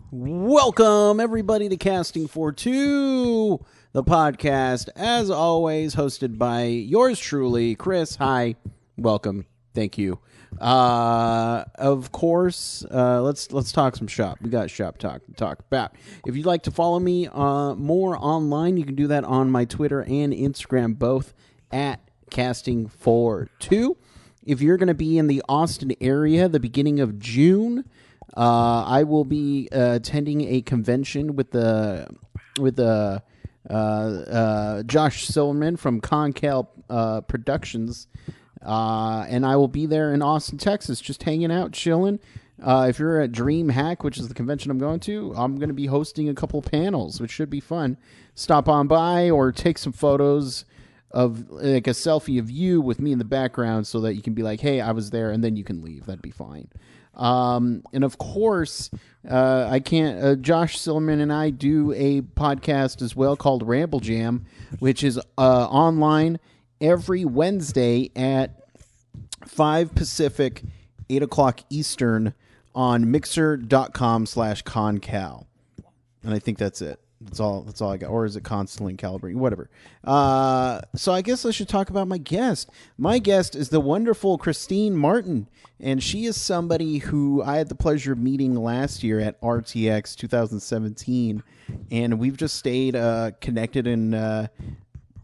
Welcome, everybody, to Casting for Two, the podcast, as always, hosted by yours truly, Chris. Hi, welcome, thank you. Of course, let's talk some shop. We got shop talk to talk about. If you'd like to follow me more online, you can do that on my Twitter and Instagram, both at Casting for Two. If you're going to be in the Austin area the beginning of June, I will be attending a convention with Josh Silverman from Concal Productions, and I will be there in Austin, Texas, just hanging out, chilling. If you're at Dream Hack, which is the convention I'm going to be hosting a couple panels, which should be fun. Stop on by or take some photos of like a selfie of you with me in the background so that you can be like, hey, I was there, and then you can leave. That'd be fine. And of course, I can't, Josh Silverman and I do a podcast as well called Ramble Jam, which is, online every Wednesday at 5 Pacific, 8 o'clock Eastern on mixer.com/concal. And I think that's it. That's all I got. Or is it constantly calibrating? Whatever. So I guess I should talk about my guest. My guest is the wonderful Christine Marten, and she is somebody who I had the pleasure of meeting last year at RTX 2017, and we've just stayed connected and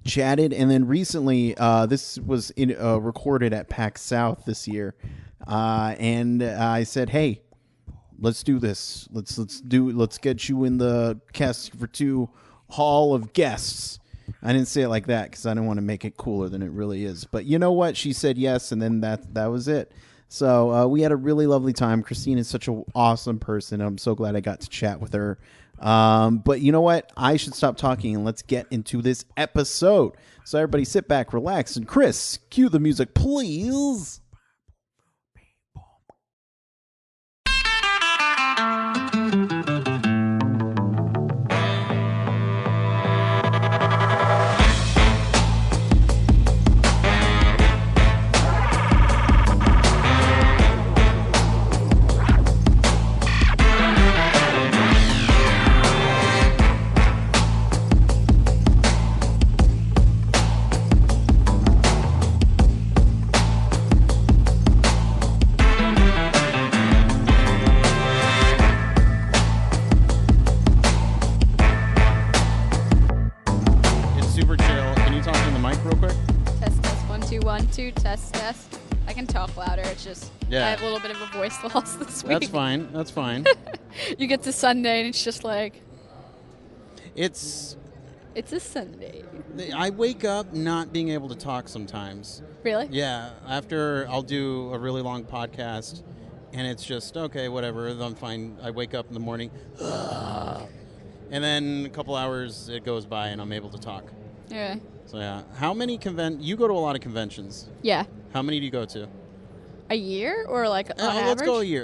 chatted. And then recently, this was recorded at PAX South this year, and I said, hey, let's do this. Let's get you in the Casting for Two Hall of Guests. I didn't say it like that because I didn't want to make it cooler than it really is. But you know what? She said yes, and then that was it. So we had a really lovely time. Christine is such an awesome person. I'm so glad I got to chat with her. But you know what? I should stop talking and let's get into this episode. So everybody sit back, relax, and Chris, cue the music, please. Test. I can talk louder. It's just I have a little bit of a voice loss this week. That's fine. You get to Sunday and it's just like it's a Sunday. I wake up not being able to talk sometimes. Really? Yeah. After I'll do a really long podcast, and it's just okay, whatever. I'm fine. I wake up in the morning, and then a couple hours it goes by, and I'm able to talk. Yeah. So yeah, how many you go to a lot of conventions? Yeah. How many do you go to? A year or like on average? Let's go a year.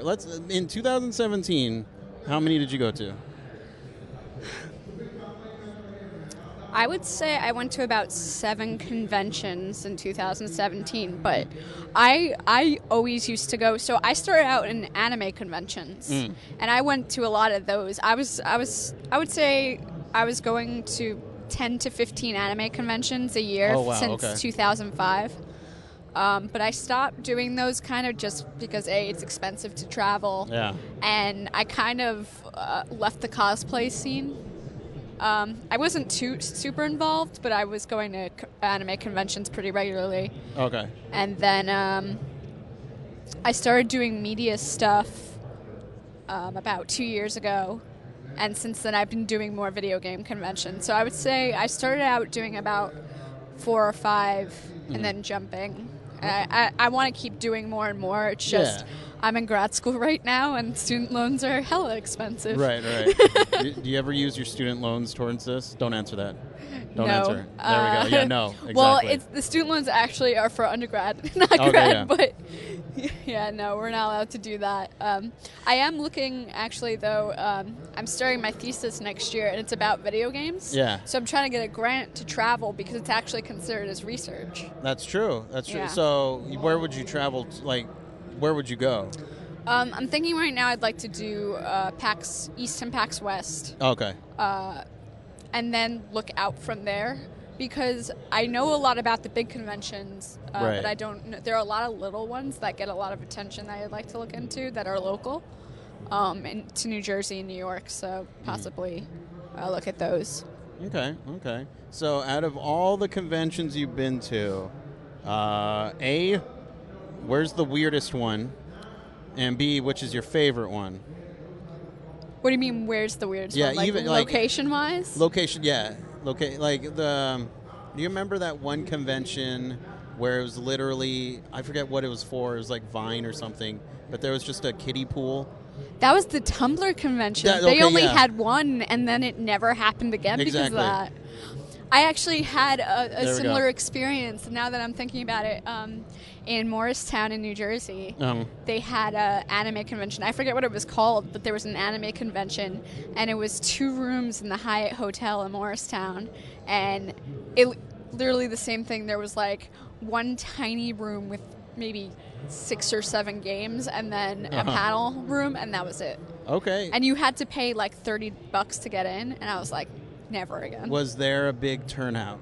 In 2017, how many did you go to? I would say I went to about 7 conventions in 2017, but I always used to go. So I started out in anime conventions, and I went to a lot of those. I would say I was going to 10 to 15 anime conventions a year since 2005. But I stopped doing those kind of just because, A, it's expensive to travel. Yeah. And I kind of left the cosplay scene. I wasn't too super involved, but I was going to anime conventions pretty regularly. Okay. And then I started doing media stuff about 2 years ago. And since then, I've been doing more video game conventions. So I would say I started out doing about 4 or 5 and then jumping. I want to keep doing more and more. It's just I'm in grad school right now, and student loans are hella expensive. Right. Do you ever use your student loans towards this? Don't answer that. Don't answer. There we go. Yeah, no, exactly. Well, the student loans actually are for undergrad, not grad, but yeah, no, we're not allowed to do that. I am looking, actually, though, I'm starting my thesis next year, and it's about video games. Yeah. So I'm trying to get a grant to travel because it's actually considered as research. That's true. Yeah. So where would you travel? Where would you go? I'm thinking right now I'd like to do PAX East and PAX West, Okay. and then look out from there, because I know a lot about the big conventions, Right. but I don't know. There are a lot of little ones that get a lot of attention that I'd like to look into that are local, to New Jersey and New York, so possibly look at those. Okay. So out of all the conventions you've been to, A, where's the weirdest one? And B, which is your favorite one? What do you mean, where's the weirdest Yeah, one? Like, even, like, location-wise? Location, yeah. Like the. Do you remember that one convention where it was literally, I forget what it was for. It was like Vine or something, but there was just a kiddie pool. That was the Tumblr convention. That- They okay, only yeah. had one, and then it never happened again because Exactly. of that. I actually had a There we similar go. experience, now that I'm thinking about it, in Morristown in New Jersey. Um, They had an anime convention. I forget what it was called, but there was an anime convention, and it was 2 rooms in the Hyatt Hotel in Morristown, and it literally the same thing. There was like one tiny room with maybe 6 or 7 games, and then a panel room, and that was it. okay. And you had to pay like $30 to get in, and I was like, never again. Was there a big turnout?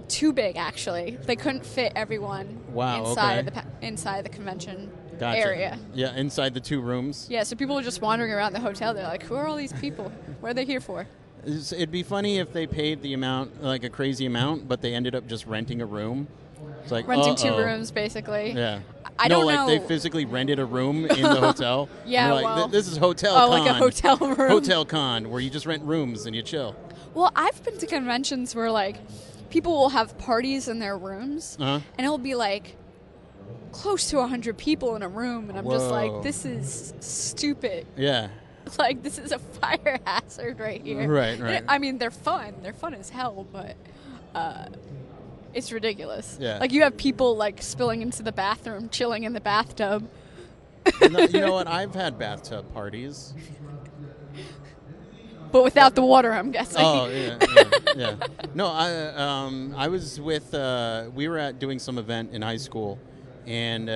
Too big, actually. They couldn't fit everyone Wow, inside okay. inside the convention Gotcha. area. Yeah, inside the 2 rooms. Yeah, so people were just wandering around the hotel. They're like, who are all these people? What are they here for? It'd be funny if they paid the amount, like a crazy amount, but they ended up just renting a room. It's like Renting 2 uh-oh. rooms, basically. Yeah. I no, don't like know. they physically rented a room in the hotel. Yeah, They're like, well- this is hotel Oh, con. like a hotel room. Hotel con, where you just rent rooms and you chill. Well, I've been to conventions where, like, people will have parties in their rooms, Uh-huh. and it'll be, like, close to 100 people in a room, and I'm just Whoa. like, this is stupid. Yeah. Like, this is a fire hazard right here. Right, right. I mean, they're fun. They're fun as hell, but it's ridiculous. Yeah. Like, you have people, like, spilling into the bathroom, chilling in the bathtub. You know what? I've had bathtub parties. But without the water, I'm guessing. Oh, yeah. No, I was with, we were doing some event in high school, and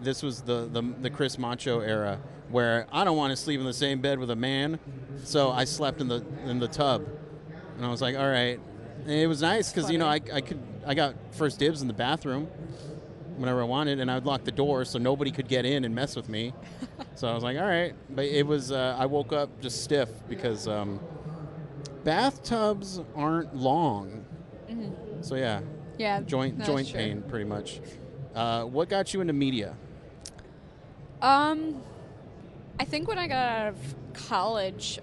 this was the Chris Macho era, where I don't want to sleep in the same bed with a man, so I slept in the tub, and I was like, all right. And it was nice because I got first dibs in the bathroom whenever I wanted, and I would lock the door so nobody could get in and mess with me. So I was like, all right. But it was I woke up just stiff because bathtubs aren't long. Mm-hmm. So yeah, Yeah. joint that's true. pain pretty much. What got you into media? I think when I got out of college,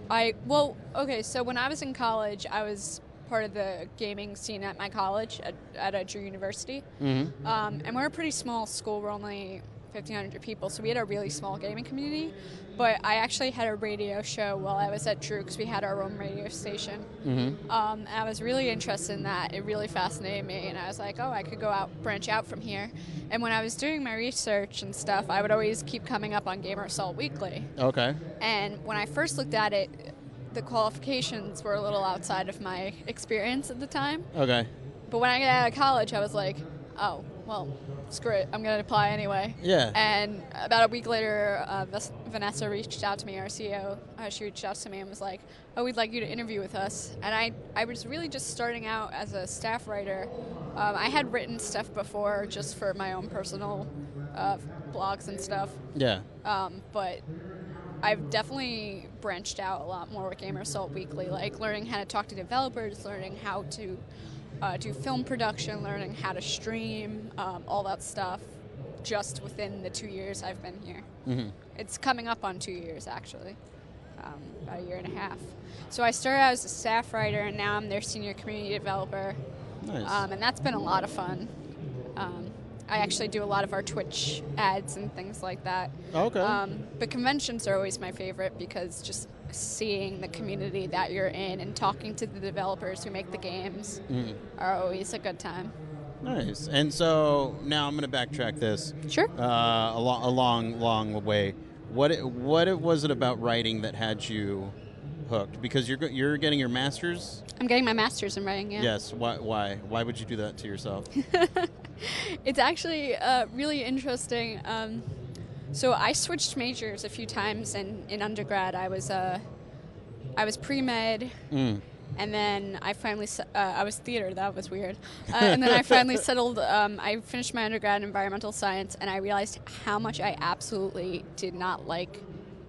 so when I was in college, I was part of the gaming scene at my college at a Drew University. Mm-hmm. And we're a pretty small school. We're only 1,500 people, so we had a really small gaming community. But I actually had a radio show while I was at Drew because we had our own radio station. Mm-hmm. And I was really interested in that. It really fascinated me, and I was like, oh, I could branch out from here. And when I was doing my research and stuff, I would always keep coming up on Gamer Assault Weekly. Okay. And when I first looked at it, the qualifications were a little outside of my experience at the time. Okay. But when I got out of college, I was like, oh, well, screw it. I'm going to apply anyway. Yeah. And about a week later, Vanessa reached out to me, our CEO. She reached out to me and was like, oh, we'd like you to interview with us. And I was really just starting out as a staff writer. I had written stuff before just for my own personal blogs and stuff. Yeah. But I've definitely branched out a lot more with Gamer Assault Weekly, like learning how to talk to developers, learning how to do film production, learning how to stream, all that stuff, just within the 2 years I've been here. Mm-hmm. It's coming up on 2 years, actually, about a year and a half. So I started out as a staff writer, and now I'm their senior community developer, Nice. and that's been a lot of fun. I actually do a lot of our Twitch ads and things like that. Okay. But conventions are always my favorite because just seeing the community that you're in and talking to the developers who make the games are always a good time. Nice. And so now I'm going to backtrack this. Sure. A long way. What was it about writing that had you hooked? Because you're getting your master's. I'm getting my master's in writing, yeah. Yes. Why would you do that to yourself? It's actually really interesting. So I switched majors a few times, and in undergrad I was pre-med, and then I finally I was theater. That was weird. And then I finally settled. I finished my undergrad in environmental science, and I realized how much I absolutely did not like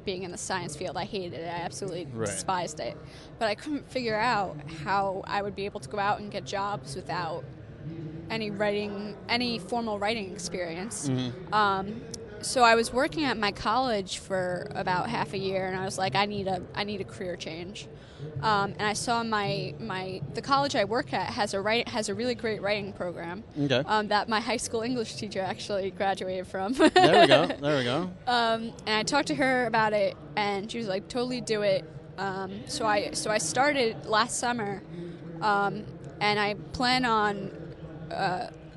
being in the science field. I hated it. I absolutely despised it. But I couldn't figure out how I would be able to go out and get jobs without any formal writing experience. So I was working at my college for about half a year, and I was like, I need a career change. And I saw the college I work at has a really great writing program that my high school English teacher actually graduated from. There we go. And I talked to her about it, and she was like, totally do it. So I started last summer, and I plan on.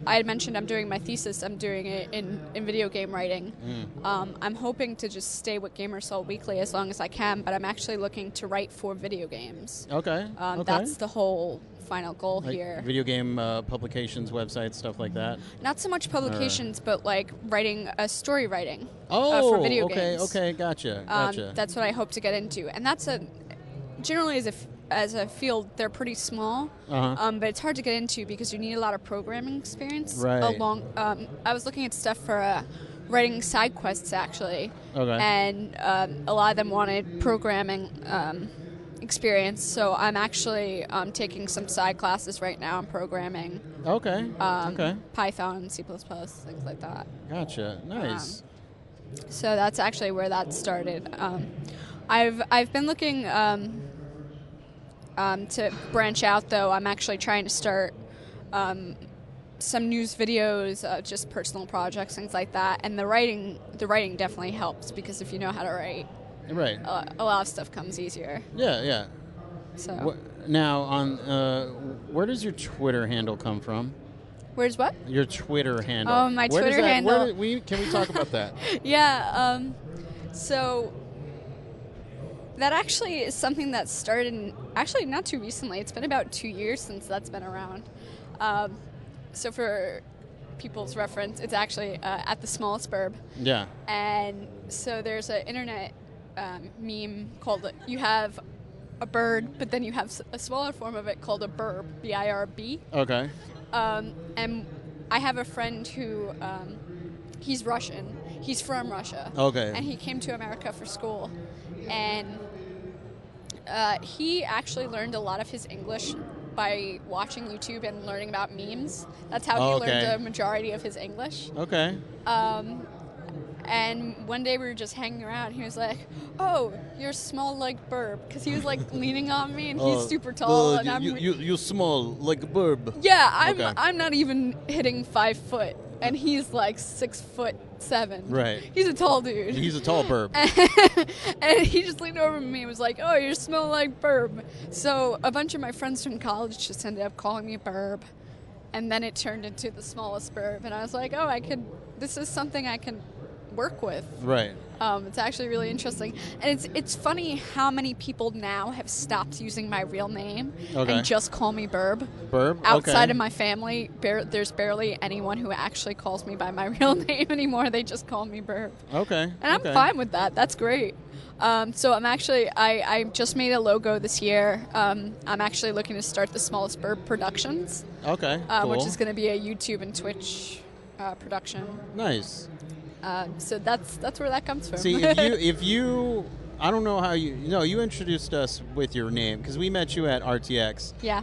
I had mentioned I'm doing my thesis. I'm doing it in video game writing. I'm hoping to just stay with Gamersol Weekly as long as I can, but I'm actually looking to write for video games. Okay. That's the whole final goal here. Video game publications, websites, stuff like that? Not so much publications, but like writing story writing for video games. Okay, gotcha. That's what I hope to get into. And that's generally as a field, they're pretty small, but it's hard to get into because you need a lot of programming experience. Right. I was looking at stuff for writing side quests, actually, and a lot of them wanted programming experience. So I'm actually taking some side classes right now in programming. Okay. Python, C++, things like that. Gotcha. Nice. So that's actually where that started. I've been looking. To branch out, though, I'm actually trying to start some news videos, just personal projects, things like that. And the writing definitely helps because if you know how to write, a lot of stuff comes easier. Yeah. So now, where does your Twitter handle come from? Where's what? Your Twitter handle. Oh, my Twitter handle. Can we talk about that? Yeah. So. That actually is something that started actually not too recently. It's been about 2 years since that's been around. So for people's reference, it's actually at the Smollest Birb. Yeah. And so there's an internet meme called, you have a bird, but then you have a smaller form of it called a burb, B-I-R-B. Okay. And I have a friend who, he's Russian. He's from Russia. Okay. And he came to America for school. And he actually learned a lot of his English by watching YouTube and learning about memes. That's how he learned the majority of his English. Okay. And one day we were just hanging around. He was like, "Oh, you're small like Birb," because he was like leaning on me, and he's super tall. And you small like a birb. Yeah, I'm not even hitting 5 foot, and he's like 6'7". Right. He's a tall dude. He's a tall birb. And he just leaned over to me and was like, "Oh, you smell like Birb." So a bunch of my friends from college just ended up calling me Birb, and then it turned into the Smollest Birb, and I was like, "Oh, this is something I can work with." Right. It's actually really interesting, and it's funny how many people now have stopped using my real name and just call me Birb. Birb. Outside of my family, there's barely anyone who actually calls me by my real name anymore. They just call me Birb. Okay. And I'm fine with that. That's great. So I'm actually I just made a logo this year. I'm actually looking to start the Smollest Birb Productions. Okay. Cool. Which is going to be a YouTube and Twitch production. Nice. So that's where that comes from. See, if you, I don't know how you introduced us with your name because we met you at RTX. Yeah.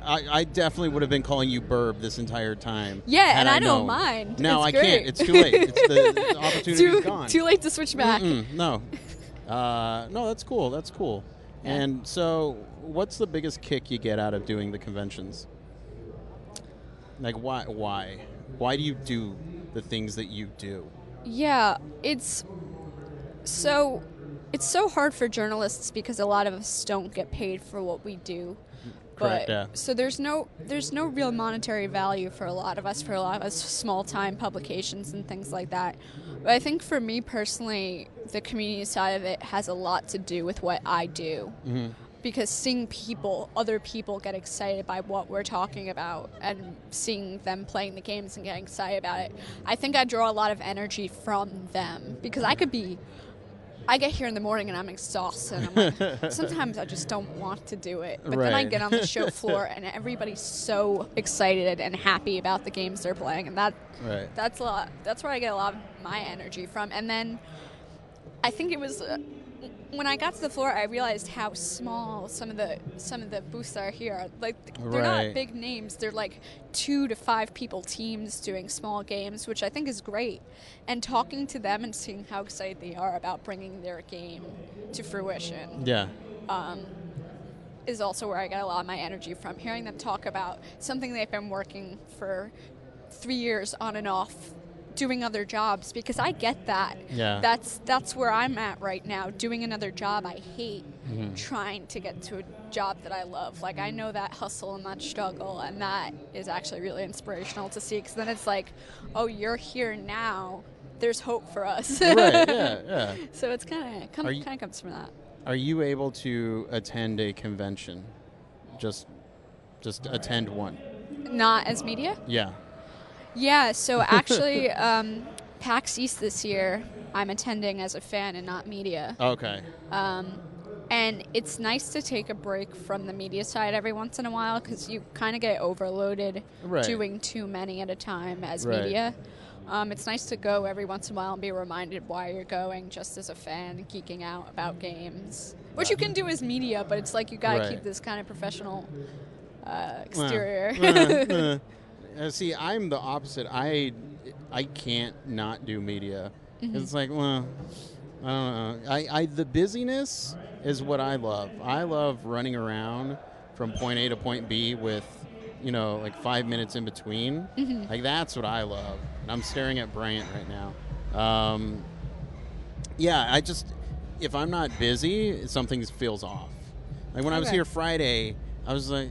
I definitely would have been calling you Birb this entire time. Yeah, and I don't mind. No, it's I great. can't. It's too late. The opportunity's gone. Too late to switch back. No. No, that's cool. That's cool. Yeah. And so, what's the biggest kick you get out of doing the conventions? Like, why? Why do you do the things that you do? Yeah, it's so hard for journalists because a lot of us don't get paid for what we do. Correct. Yeah. So there's no real monetary value for a lot of us small time publications and things like that. But I think for me personally, the community side of it has a lot to do with what I do. because seeing other people get excited by what we're talking about and seeing them playing the games and getting excited about it, I think I draw a lot of energy from them, because I get here in the morning and I'm exhausted. And I'm like, sometimes I just don't want to do it. But then I get on the show floor and everybody's so excited and happy about the games they're playing, and that's a lot. That's where I get a lot of my energy from. And then I think it was when I got to the floor, I realized how small some of the booths are here. Like, they're not big names. They're like 2 to 5 people teams doing small games, which I think is great. And talking to them and seeing how excited they are about bringing their game to fruition. Yeah. Is also where I get a lot of my energy from. Hearing them talk about something they've been working for 3 years on and off, doing other jobs, because I get that. Yeah. That's where I'm at right now, doing another job I hate, trying to get to a job that I love. Like, I know that hustle and that struggle, and that is actually really inspirational to see, because then it's like, oh, you're here now, there's hope for us. Right, yeah. So it's kind of comes from that. Are you able to attend a convention? Just attend one? Not as media? Yeah. Yeah, so actually, PAX East this year, I'm attending as a fan and not media. Okay. And it's nice to take a break from the media side every once in a while, because you kind of get overloaded doing too many at a time as media. It's nice to go every once in a while and be reminded why you're going, just as a fan, geeking out about games. Which you can do as media, but it's like you got to keep this kind of professional exterior. See, I'm the opposite. I can't not do media. It's like, well, I don't know. The busyness is what I love. I love running around from point A to point B with, like 5 minutes in between. Like, that's what I love. And I'm staring at Bryant right now. Yeah, if I'm not busy, something feels off. Like, when I was here Friday, I was like,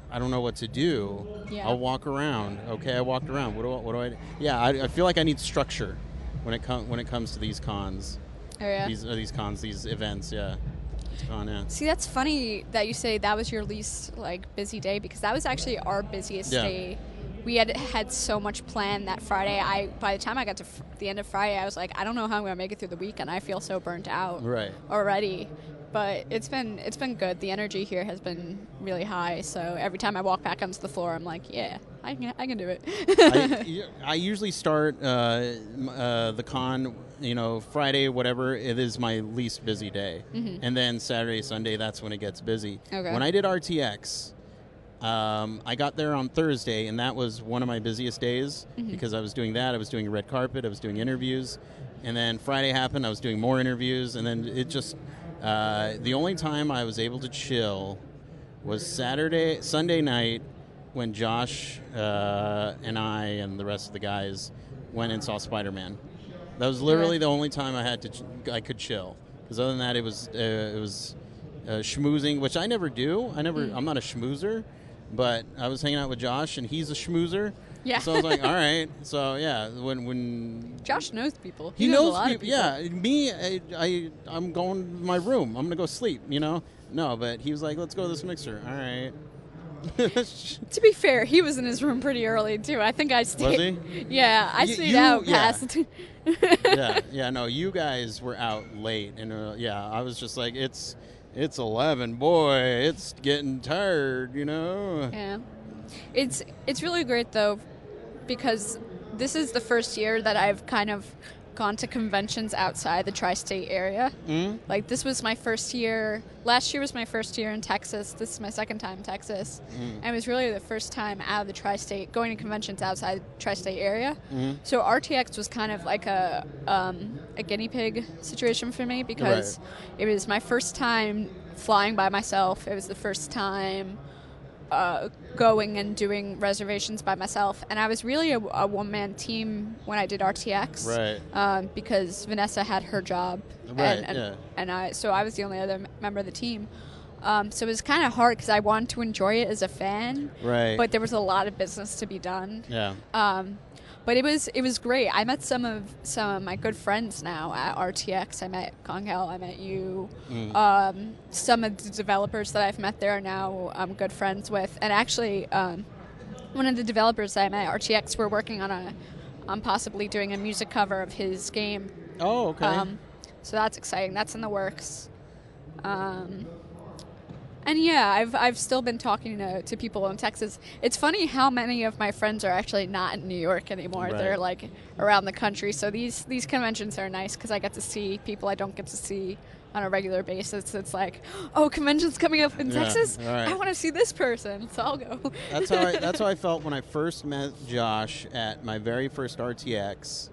I don't know what to do. Yeah. I'll walk around. Okay, I walked around. What do I do? Yeah, I feel like I need structure when it comes to these cons. Oh, yeah. These cons, these events, yeah. It's con, yeah. See, that's funny that you say that was your least busy day, because that was actually our busiest day. We had so much planned that Friday. By the time I got to the end of Friday, I was like, I don't know how I'm going to make it through the week, and I feel so burnt out already. But it's been good. The energy here has been really high. So every time I walk back onto the floor, I'm like, yeah, I can do it. I usually start the con, Friday, whatever. It is my least busy day, and then Saturday, Sunday, that's when it gets busy. Okay. When I did RTX, I got there on Thursday, and that was one of my busiest days because I was doing that. I was doing red carpet. I was doing interviews, and then Friday happened. I was doing more interviews, and then it just. The only time I was able to chill was Sunday night, when Josh and I and the rest of the guys went and saw Spider-Man. That was literally the only time I could chill. Because other than that, it was schmoozing, which I never do. I'm not a schmoozer, but I was hanging out with Josh, and he's a schmoozer. Yeah. So I was like, all right. So yeah, when Josh knows people. He knows knows a lot people. of people. Yeah, me, I'm going to my room. I'm gonna go sleep. No, but he was like, let's go to this mixer. All right. To be fair, he was in his room pretty early too. I think I stayed. Was he? Yeah, I stayed out past. Yeah. No, you guys were out late, and I was just like, it's 11, boy, it's getting tired, Yeah, it's really great though, because this is the first year that I've kind of gone to conventions outside the tri-state area. Like, this was my first year. Last year was my first year in Texas. This is my second time in Texas. And it was really the first time out of the tri-state, going to conventions outside the tri-state area. So RTX was kind of like a guinea pig situation for me, because it was my first time flying by myself. It was the first time going and doing reservations by myself, and I was really a one-man team when I did RTX, because Vanessa had her job, and I was the only other member of the team. So it was kind of hard because I wanted to enjoy it as a fan, but there was a lot of business to be done. But it was great. I met some of my good friends now at RTX. I met Kongel. I met you. Some of the developers that I've met there now I'm good friends with. And actually, one of the developers I met at RTX, we're working on possibly doing a music cover of his game. Oh, okay. So that's exciting. That's in the works. And yeah, I've still been talking to people in Texas. It's funny how many of my friends are actually not in New York anymore. Right. They're like around the country. So these conventions are nice because I get to see people I don't get to see on a regular basis. It's like, oh, convention's coming up in Texas. Right. I want to see this person, so I'll go. That's how I felt when I first met Josh at my very first RTX.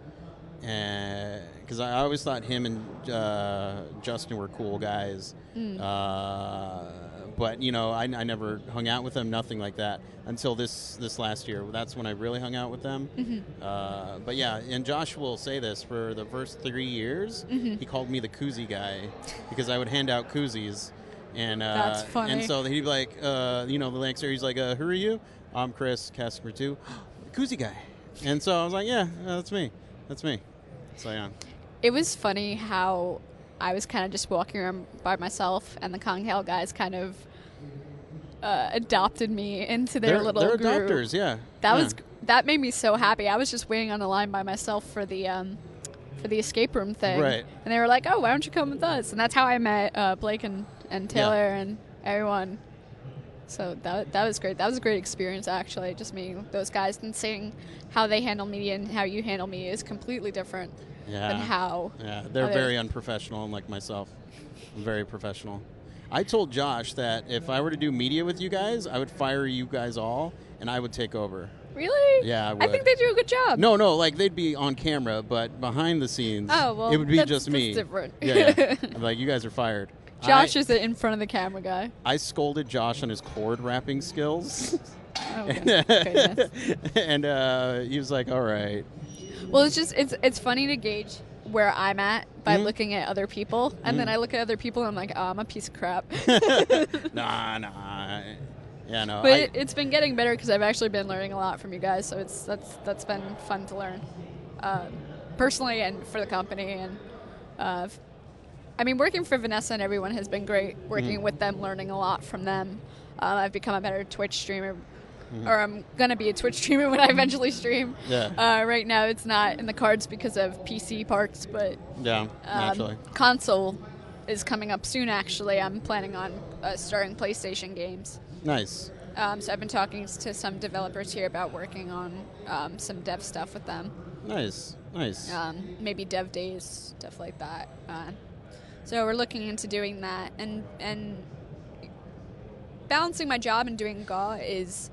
Because I always thought him and Justin were cool guys. But, you know, I never hung out with them, nothing like that, until this last year. That's when I really hung out with them. But, yeah, and Josh will say this, for the first 3 years, he called me the koozie guy because I would hand out koozies. And, That's funny. And so he'd be like, you know, the next year he's like, who are you? I'm Chris, cast number 2. Koozie guy. And so I was like, yeah, that's me. That's me. So, yeah. It was funny how I was kind of just walking around by myself, and the Konghale guys kind of adopted me into their little they're group. adopters, yeah. That made me so happy. I was just waiting on the line by myself for the escape room thing, Right. And they were like, "Oh, why don't you come with us?" And that's how I met Blake and Taylor and everyone. So that was great. That was a great experience, actually. Just meeting those guys and seeing how they handle me and how you handle me is completely different than how. Yeah, they're very unprofessional, like myself. I'm very professional. I told Josh that if I were to do media with you guys, I would fire you guys all, and I would take over. Really? Yeah, I would. I think they do a good job. No, like they'd be on camera, but behind the scenes, it would be just me. That's different. Yeah. I'm like, you guys are fired. Josh is the in front of the camera guy. I scolded Josh on his cord wrapping skills. Oh, goodness. And he was like, all right. Well, it's funny to gauge where I'm at by looking at other people, and then I look at other people and I'm like, oh, I'm a piece of crap. Nah. Yeah, no. But it's been getting better because I've actually been learning a lot from you guys, so that's been fun to learn, personally and for the company. And I mean, working for Vanessa and everyone has been great. Working with them, learning a lot from them. I've become a better Twitch streamer. Or I'm going to be a Twitch streamer when I eventually stream. Yeah. Right now it's not in the cards because of PC parts, but naturally. Console is coming up soon, actually. I'm planning on starting PlayStation games. Nice. So I've been talking to some developers here about working on some dev stuff with them. Nice. Maybe dev days, stuff like that. So we're looking into doing that. And balancing my job and doing GAW is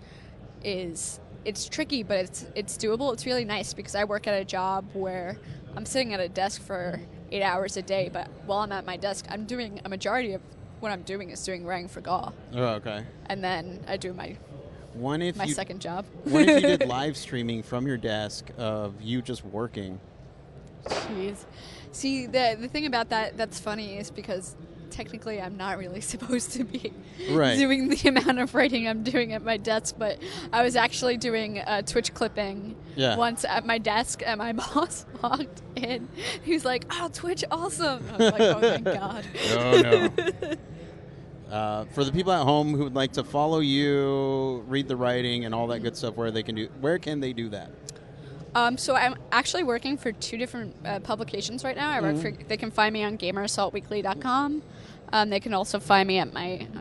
it's tricky, but it's doable. It's really nice because I work at a job where I'm sitting at a desk for 8 hours a day, but while I'm at my desk, I'm doing a majority of what I'm doing is doing writing for GAW. Oh, okay. And then I do my second job. What if you did live streaming from your desk of you just working? Jeez. See, the thing about that's funny is because technically I'm not really supposed to be doing the amount of writing I'm doing at my desk, but I was actually doing Twitch clipping once at my desk, and my boss walked in. He was like, "Oh, Twitch, awesome!" I was like, "Oh, thank God." No. For the people at home who would like to follow you, read the writing, and all that good stuff, where can they do that? So I'm actually working for 2 different publications right now. They can find me on GamerAssaultWeekly.com. They can also find me at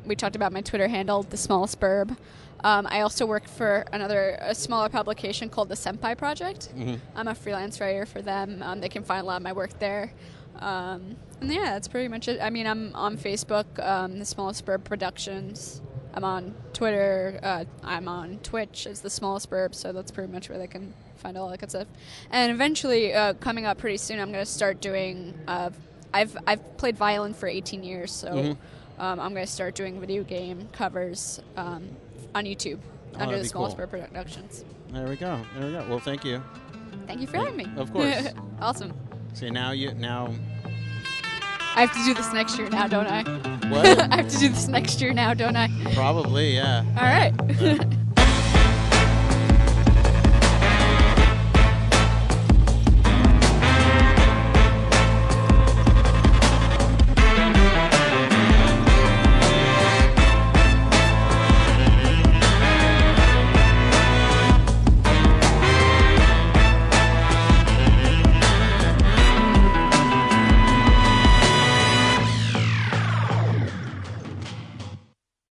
we talked about my Twitter handle, the Smollest Birb. I also work for a smaller publication called the Senpai Project. I'm a freelance writer for them. They can find a lot of my work there. And yeah, that's pretty much it. I mean, I'm on Facebook, the Smollest Birb Productions. I'm on Twitter. I'm on Twitch as the Smollest Birb, so that's pretty much where they can find all that good stuff. And eventually, coming up pretty soon, I'm going to start doing... I've played violin for 18 years, so I'm going to start doing video game covers on YouTube under the Smollest Birb Productions. There we go. Well, thank you. Thank you for having me. Of course. Awesome. See, now I have to do this next year now, don't I? What? I have to do this next year now, don't I? Probably, yeah. All right.